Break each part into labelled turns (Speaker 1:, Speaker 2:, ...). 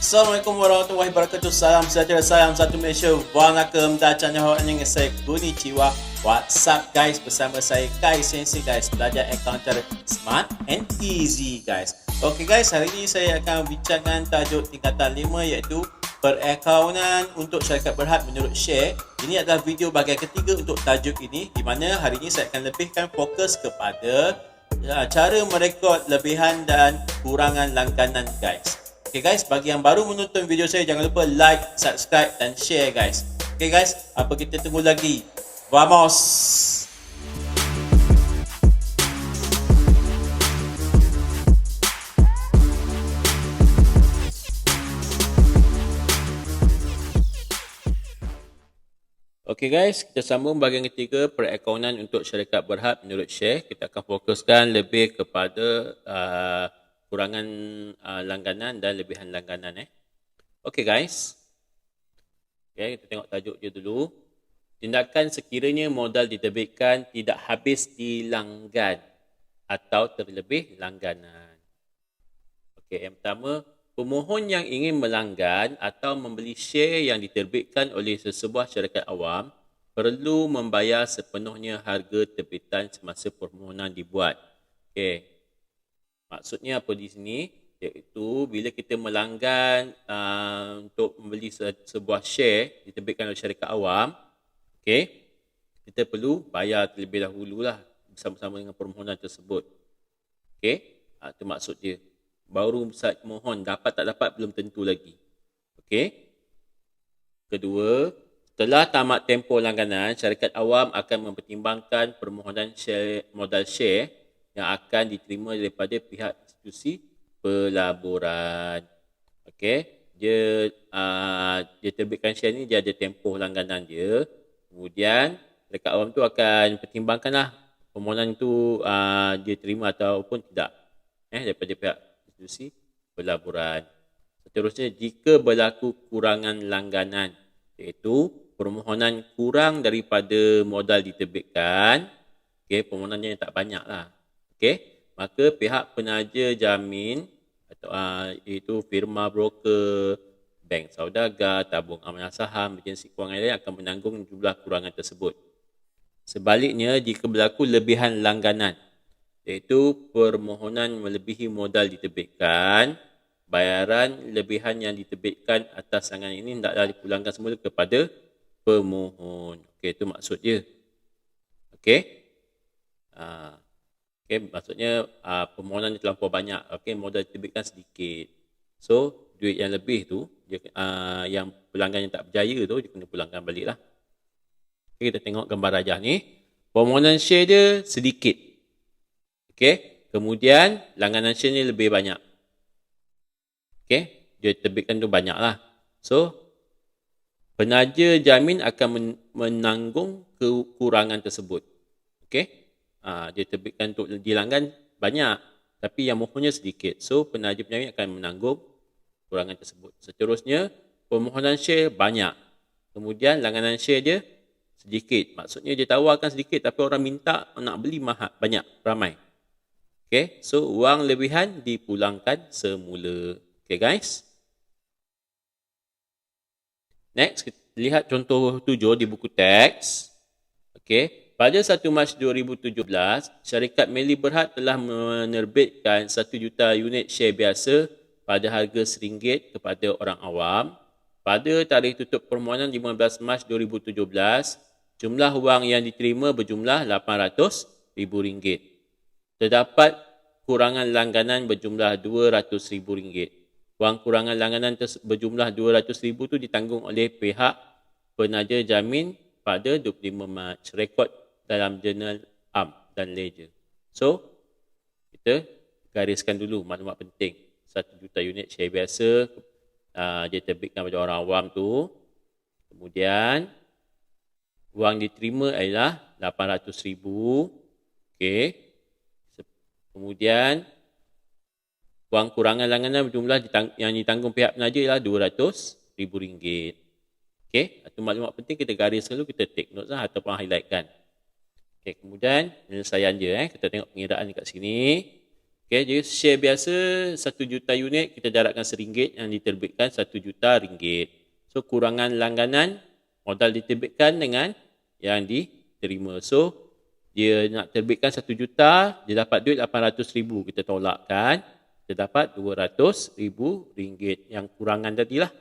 Speaker 1: Assalamualaikum warahmatullahi wabarakatuh. Salam sejahtera, salam satu Malaysia. Waalaikum dacanya annyeonghaseyo. Konnichiwa. What's up guys? Bersama saya Kai Sensei guys. Belajar akaun cara smart and easy guys. Okay guys, hari ini saya akan bincangkan tajuk tingkatan 5 iaitu perakaunan untuk syarikat berhad menurut Share. Ini adalah video bahagian ketiga untuk tajuk ini, di mana hari ini saya akan lebihkan fokus kepada cara merekod lebihan dan kurangan langganan guys. Okay guys, bagi yang baru menonton video saya, jangan lupa like, subscribe dan share guys. Okay guys, apa kita tunggu lagi? Vamos! Okay guys, kita sambung bahagian ketiga perakaunan untuk syarikat berhad menurut Share. Kita akan fokuskan lebih kepada kurangan langganan dan lebihan langganan. Okay guys. Okay, kita tengok tajuk dia dulu. Tindakan sekiranya modal diterbitkan tidak habis di langgan atau terlebih langganan. Okay, yang pertama, pemohon yang ingin melanggan atau membeli share yang diterbitkan oleh sesebuah syarikat awam perlu membayar sepenuhnya harga terbitan semasa permohonan dibuat. Okay. Maksudnya apa di sini? Iaitu bila kita melanggan untuk membeli sebuah share diterbitkan oleh syarikat awam, okay, kita perlu bayar terlebih dahulu lah bersama-sama dengan permohonan tersebut. Okay, itu maksud dia. Baru saat mohon, dapat tak dapat belum tentu lagi. Okay. Kedua, setelah tamat tempoh langganan, syarikat awam akan mempertimbangkan permohonan modal share yang akan diterima daripada pihak institusi pelaburan. Okey, dia terbitkan share ni, dia ada tempoh langganan dia. Kemudian syarikat awam tu akan pertimbangkanlah permohonan tu dia terima ataupun tidak daripada pihak institusi pelaburan. Seterusnya, jika berlaku kurangan langganan, iaitu permohonan kurang daripada modal diterbitkan, okey, permohonannya tak banyak lah. Okey, maka pihak penaja jamin atau iaitu firma broker, bank saudagar, tabung amanah saham, agensi kewangan lain akan menanggung jumlah kurangan tersebut. Sebaliknya, jika berlaku lebihan langganan, iaitu permohonan melebihi modal diterbitkan, bayaran lebihan yang diterbitkan atas langganan ini hendaklah dipulangkan semula kepada pemohon. Okey, itu maksud dia. Okey. Okay, maksudnya permohonan terlampau banyak. Okay, modal diterbitkan sedikit. So, duit yang lebih tu, yang pelanggan yang tak berjaya tu, dia kena pulangkan balik lah. Okay, kita tengok gambar rajah ni. Permohonan share dia sedikit. Okay, kemudian langganan share ni lebih banyak. Okay, dia terbitkan tu banyak lah. So, penaja jamin akan menanggung kekurangan tersebut. Okay. Dia terbitkan untuk dilanggan banyak, tapi yang mohonnya sedikit. So, penaja penjamin akan menanggung kurangan tersebut. Seterusnya, permohonan share banyak. Kemudian, langganan share dia sedikit. Maksudnya, dia tawarkan sedikit, tapi orang minta nak beli mahal, banyak, ramai. Okay, so wang lebihan dipulangkan semula. Okay, guys. Next, kita lihat contoh 7 di buku teks. Okay. Pada 1 Mac 2017, syarikat Meli Berhad telah menerbitkan 1 juta unit share biasa pada harga RM1 kepada orang awam. Pada tarikh tutup permohonan 15 Mac 2017, jumlah wang yang diterima berjumlah RM800,000. Terdapat kurangan langganan berjumlah RM200,000. Wang kurangan langganan berjumlah RM200,000 itu ditanggung oleh pihak penaja jamin pada 25 Mac. Rekod dalam jurnal am dan ledger. So, kita gariskan dulu maklumat penting. 1 juta unit share biasa dia terbitkan pada orang awam tu. Kemudian, wang diterima adalah RM800,000. Okey. Kemudian, wang kurangan langganan berjumlah yang ditanggung pihak penaja ialah RM200,000. Okey, itu maklumat penting kita gariskan dulu, kita take note lah ataupun highlightkan. Okay, kemudian penyelesaian dia. Kita tengok pengiraan dekat sini. Okay, jadi share biasa 1 juta unit kita darabkan RM1 yang diterbitkan RM1 juta. So kurangan langganan modal diterbitkan dengan yang diterima. So dia nak terbitkan 1 juta, dia dapat duit 800,000. Kita tolakkan, kita dapat RM200,000 yang kurangan tadilah.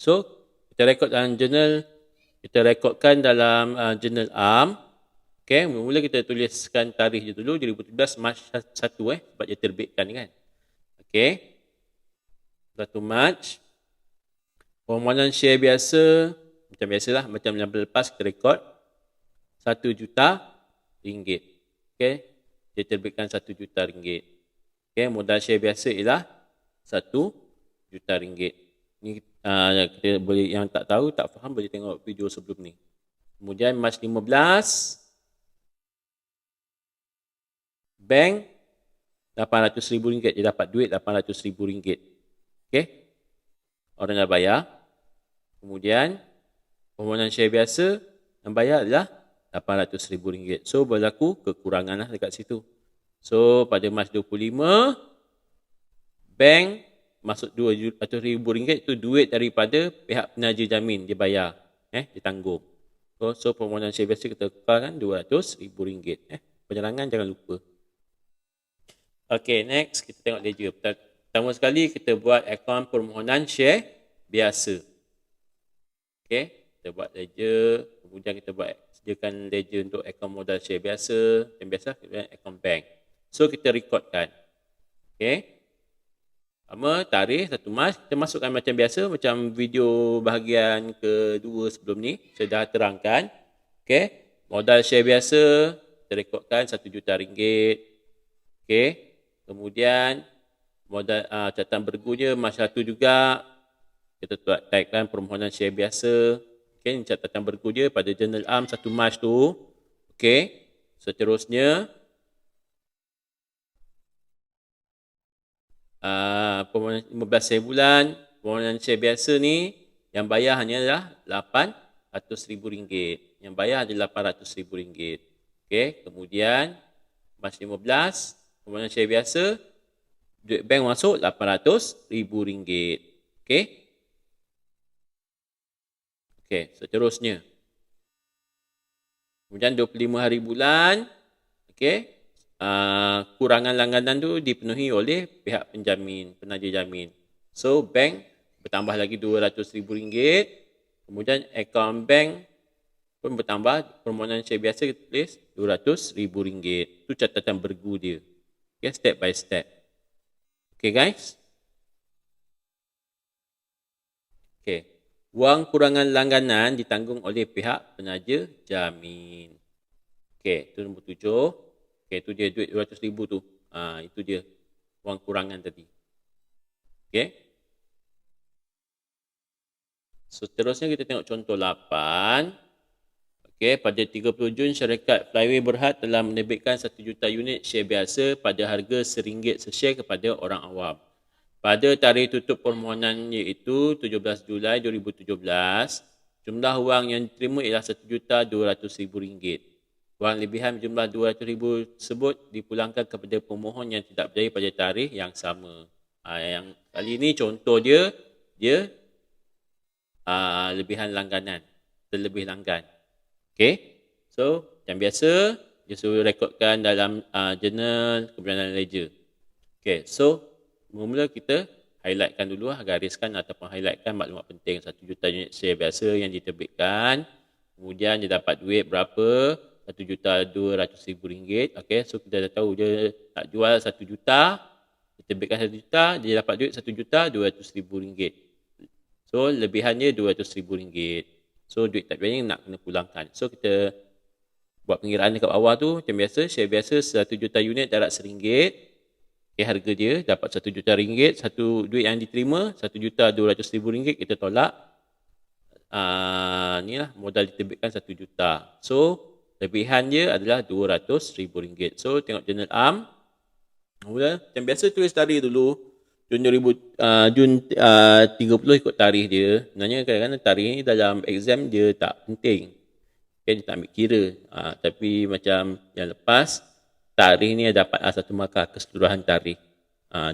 Speaker 1: So kita rekod dalam jurnal, kita rekodkan dalam jurnal ARM. Okay, mula-mula kita tuliskan tarikh je dulu, 2017 Mac 1 sebab dia terbitkan kan. Okay, 1 Mac. Permohonan share biasa, macam biasalah, macam yang lepas kita rekod RM1 juta. Okay, dia terbitkan RM1 juta. Okay, modal share biasa ialah RM1 juta. Ni kita boleh, yang tak tahu, tak faham, boleh tengok video sebelum ni. Kemudian Mac 15, bank RM800,000, dia dapat duit RM800,000. Okay, orang dah bayar. Kemudian permohonan share biasa yang bayar adalah RM800,000. So berlaku kekurangan lah dekat situ. So pada Mac 25, bank masuk RM200,000, itu duit daripada pihak penaja jamin dia bayar, ditanggung. So permohonan share biasa kita kekalkan RM200,000. Penerangan jangan lupa. Okay, next kita tengok ledger. Pertama sekali kita buat akaun permohonan share biasa. Okay, kita buat ledger. Kemudian kita sediakan ledger untuk akaun modal share biasa. Yang biasa kita buat akaun bank. So kita rekodkan. Okay, pertama tarikh 1 Mac. Kita masukkan macam biasa, macam video bahagian kedua sebelum ni saya dah terangkan. Okay, modal share biasa kita rekodkan RM1 juta. Okay, kemudian modal catatan bergunya Mac 1 juga. Kita typekan permohonan share biasa. Okay, ini catatan bergunya pada jurnal ARM 1 Mac tu. Okay, seterusnya permohonan 15 share bulan. Permohonan share biasa ni yang bayar hanyalah RM800,000. Yang bayar adalah RM800,000. Okay, kemudian Mac 15, permohonan share biasa, duit bank masuk RM800,000. Okay. Okay, seterusnya. Kemudian 25 hari bulan. Okay. Kurangan langganan tu dipenuhi oleh pihak penjamin, penaja jamin. So, bank bertambah lagi RM200,000. Kemudian akaun bank pun bertambah. Permohonan share biasa kita tulis RM200,000. Itu catatan bergu dia. Okay, step by step. Okay guys. Okay. Wang kurangan langganan ditanggung oleh pihak penaja jamin. Okay, itu nombor 7. Okay, itu dia duit RM200,000 tu. Itu dia wang kurangan tadi. Okay. Seterusnya kita tengok contoh 8. Okay, pada 30 Jun syarikat Flyway Berhad telah menerbitkan 1 juta unit share biasa pada harga RM1 se-share kepada orang awam. Pada tarikh tutup permohonan iaitu 17 Julai 2017, jumlah wang yang diterima ialah RM1,200,000. Wang lebihan berjumlah RM200,000 tersebut dipulangkan kepada pemohon yang tidak berjaya pada tarikh yang sama. Yang kali ini contoh dia lebihan langganan, terlebih langgan. Okay, so yang biasa dia suruh rekodkan dalam jurnal kebenaran ledger. Okay, so mula-mula kita highlightkan dulu, gariskan ataupun highlightkan maklumat penting. 1 juta unit share biasa yang diterbitkan. Kemudian dia dapat duit berapa? RM1,200,000. Okay, so kita dah tahu dia tak jual 1 juta. Dia terbitkan 1 juta, dia dapat duit RM1,200,000. So lebihannya RM200,000. So duit tak banyak nak kena pulangkan. So kita buat pengiraan dekat bawah tu. Macam biasa, share biasa 1 juta unit darat RM1. Okay, harga dia dapat RM1 juta. Satu duit yang diterima RM1,200,000. Kita tolak. Ni lah modal diterbitkan 1 juta. So lebihan dia adalah RM200,000. So tengok jurnal ARM. Mula macam biasa tulis tarikh dulu. Jun 30 ikut tarikh dia. Sebenarnya kadang-kadang tarikh ni dalam exam dia tak penting. Okay, dia tak ambil kira. Tapi macam yang lepas, tarikh ni dapat 1 markah keseluruhan tarikh.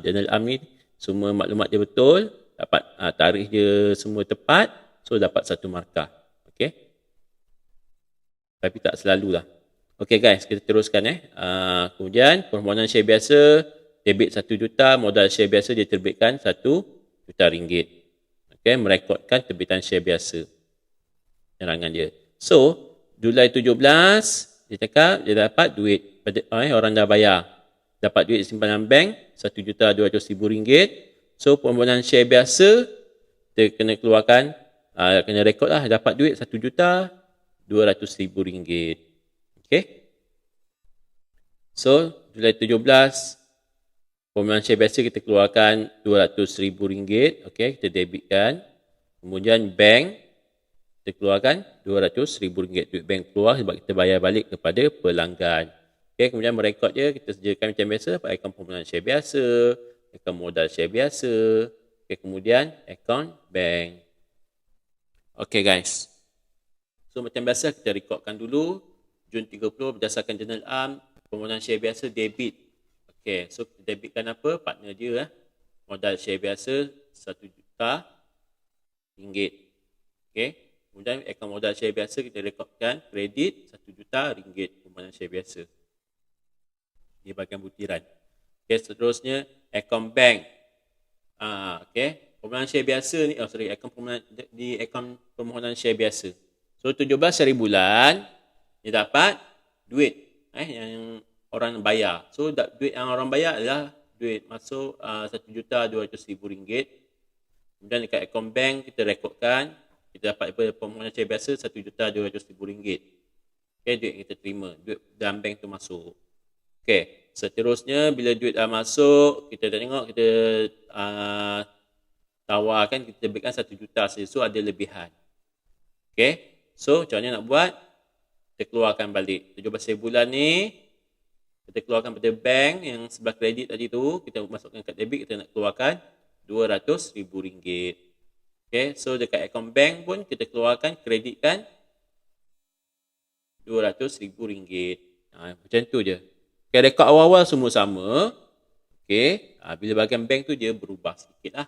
Speaker 1: Jurnal am ni semua maklumat dia betul, dapat tarikh dia semua tepat, so dapat 1 markah. Okey. Tapi tak selalulah. Okey guys, kita teruskan kemudian permohonan share biasa, debit 1 juta, modal share biasa dia terbitkan 1 juta ringgit. Okey, merekodkan terbitan share biasa. Nerangan dia. So, Julai 17, dia cakap dia dapat duit. Orang dah bayar. Dapat duit simpanan bank, RM1,200,000. So, permohonan share biasa, kita kena keluarkan, kena rekod lah, dapat duit RM1,200,000. Okay. So, Julai 17, permohonan share biasa kita keluarkan RM200,000. Okay, kita debitkan. Kemudian bank, kita keluarkan RM200,000. Duit bank keluar sebab kita bayar balik kepada pelanggan. Okay, kemudian merekod dia, kita sediakan macam biasa, akaun permohonan share biasa, akaun modal share biasa. Okay, kemudian akaun bank. Okay guys. So, macam biasa kita rekodkan dulu. Jun 30 berdasarkan jurnal am, permohonan share biasa debit. Okey, so kita debitkan apa? Partner dia modal share biasa RM1 juta. Okey. Kemudian akaun modal share biasa kita rekodkan kredit RM1 juta permohonan share biasa. Di bahagian butiran. Okey, seterusnya akaun bank. Okey, permohonan share biasa ni, akaun permohonan share biasa. So 17 hari bulan dia dapat duit yang orang bayar. So duit yang orang bayar adalah duit masuk RM1,200,000. Kemudian dekat akaun bank kita rekodkan kita dapat daripada permohonan share biasa RM1,200,000. Okay, duit yang kita terima, duit dalam bank tu masuk. Okay, seterusnya bila duit dah masuk, kita dah tengok kita tawarkan, kita berikan RM1 juta saja. So ada lebihan. Okay, so macam mana nak buat? Kita keluarkan balik 17 hari bulan ni, kita keluarkan pada bank yang sebelah kredit tadi tu, kita masukkan kad debit, kita nak keluarkan RM200,000. Okay, so dekat akaun bank pun kita keluarkan, kreditkan RM200,000. Macam tu je. Okay, rekod awal-awal semua sama. Okay, bila bahagian bank tu dia berubah sikit lah.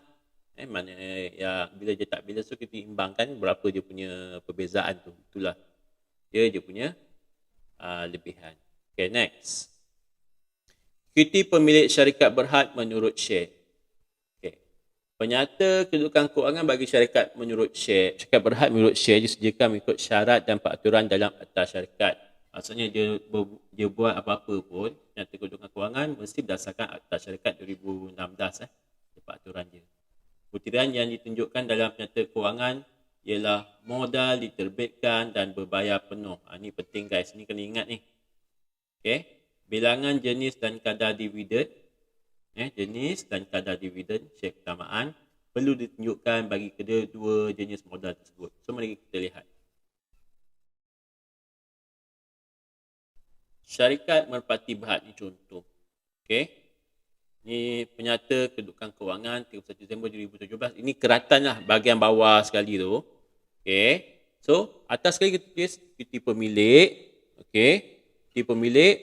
Speaker 1: Mana ya, bila dia tak bila, so kita imbangkan berapa dia punya perbezaan tu. Itulah dia punya lebihan. Okay, next. Cuti pemilik syarikat berhad menurut share. Okay. Penyata kedudukan kewangan bagi syarikat menurut share. Syarikat berhad menurut share disediakan mengikut syarat dan peraturan dalam akta syarikat. Maksudnya dia buat apa-apa pun, penyata kedudukan kewangan mesti berdasarkan akta syarikat 2016 peraturan dia. Butiran yang ditunjukkan dalam penyata kewangan ialah modal diterbitkan dan berbayar penuh. Ini penting guys, ni kena ingat ni. Okay. Bilangan jenis dan kadar dividen. Jenis dan kadar dividen share keutamaan perlu ditunjukkan bagi kedua jenis modal tersebut. So mari kita lihat. Syarikat Merpati Berhad ni contoh. Okay. Ini penyata kedudukan kewangan 31 Disember 2017. Ini keratan lah bahagian bawah sekali tu. Okay. So, atas sekali kita tulis cuti pemilik. Okay. Cuti pemilik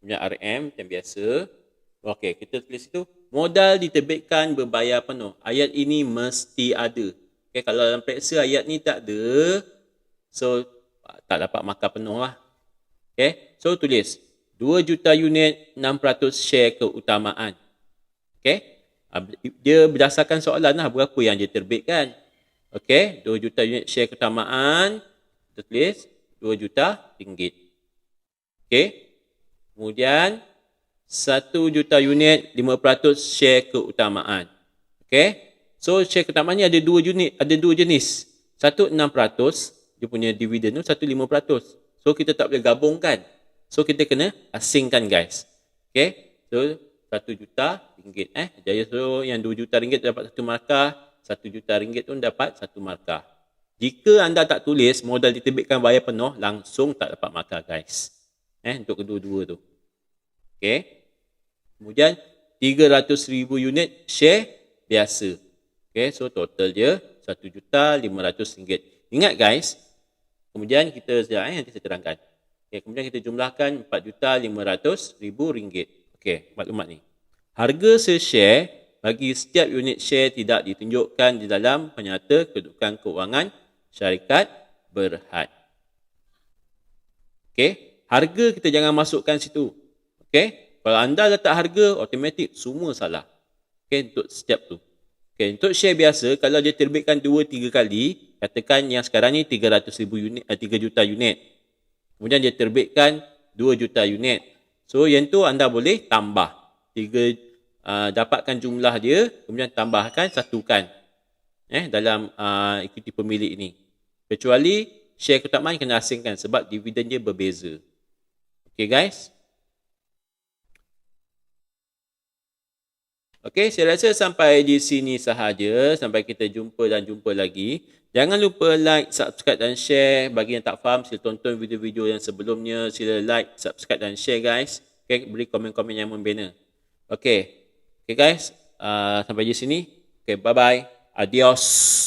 Speaker 1: punya RM macam biasa. Okay. Kita tulis itu. Modal diterbitkan berbayar penuh. Ayat ini mesti ada. Okay. Kalau dalam periksa ayat ni tak ada. So, tak dapat markah penuh lah. Okay. So, tulis 2 juta unit 6% share keutamaan. Okay. Dia berdasarkan soalan lah berapa yang dia terbitkan. Okay. 2 juta unit share keutamaan. Kita tulis 2 juta ringgit. Okay. Kemudian 1 juta unit 5% share keutamaan. Okay. So share keutamaan ni ada 2 unit, ada 2 jenis. Satu 6%, dia punya dividen tu, satu 5%. So kita tak boleh gabungkan. So kita kena asingkan guys. Okay. So 1 juta ringgit. Jadi so yang 2 juta ringgit dapat 1 markah, 1 juta ringgit pun dapat 1 markah. Jika anda tak tulis modal diterbitkan bayar penuh, langsung tak dapat markah guys. Untuk kedua-dua tu. Okay. Kemudian 300,000 unit share biasa. Okay. So total dia RM1,500,000. Ingat guys. Kemudian kita nanti saya terangkan. Okay, kemudian kita jumlahkan RM4,500,000. Okey, maklumat ni. Harga se-share bagi setiap unit share tidak ditunjukkan di dalam penyata kedudukan kewangan syarikat berhad. Okey, harga kita jangan masukkan situ. Okey, kalau anda letak harga, automatik semua salah. Okey, untuk setiap tu. Okey, untuk share biasa, kalau dia terbitkan 2-3 kali, katakan yang sekarang ni 300,000 unit, 3 juta unit. Kemudian dia terbitkan 2 juta unit. So, yang tu anda boleh tambah. Dapatkan jumlah dia, kemudian tambahkan, satukan dalam ekuiti pemilik ini. Kecuali share keutamaan kena asingkan sebab dividen dia berbeza. Okay guys. Okay, saya rasa sampai di sini sahaja. Sampai kita jumpa lagi. Jangan lupa like, subscribe dan share. Bagi yang tak faham, sila tonton video-video yang sebelumnya. Sila like, subscribe dan share guys. Okay, beri komen-komen yang membina. Okay. Okay guys, sampai di sini. Okay, bye-bye. Adios.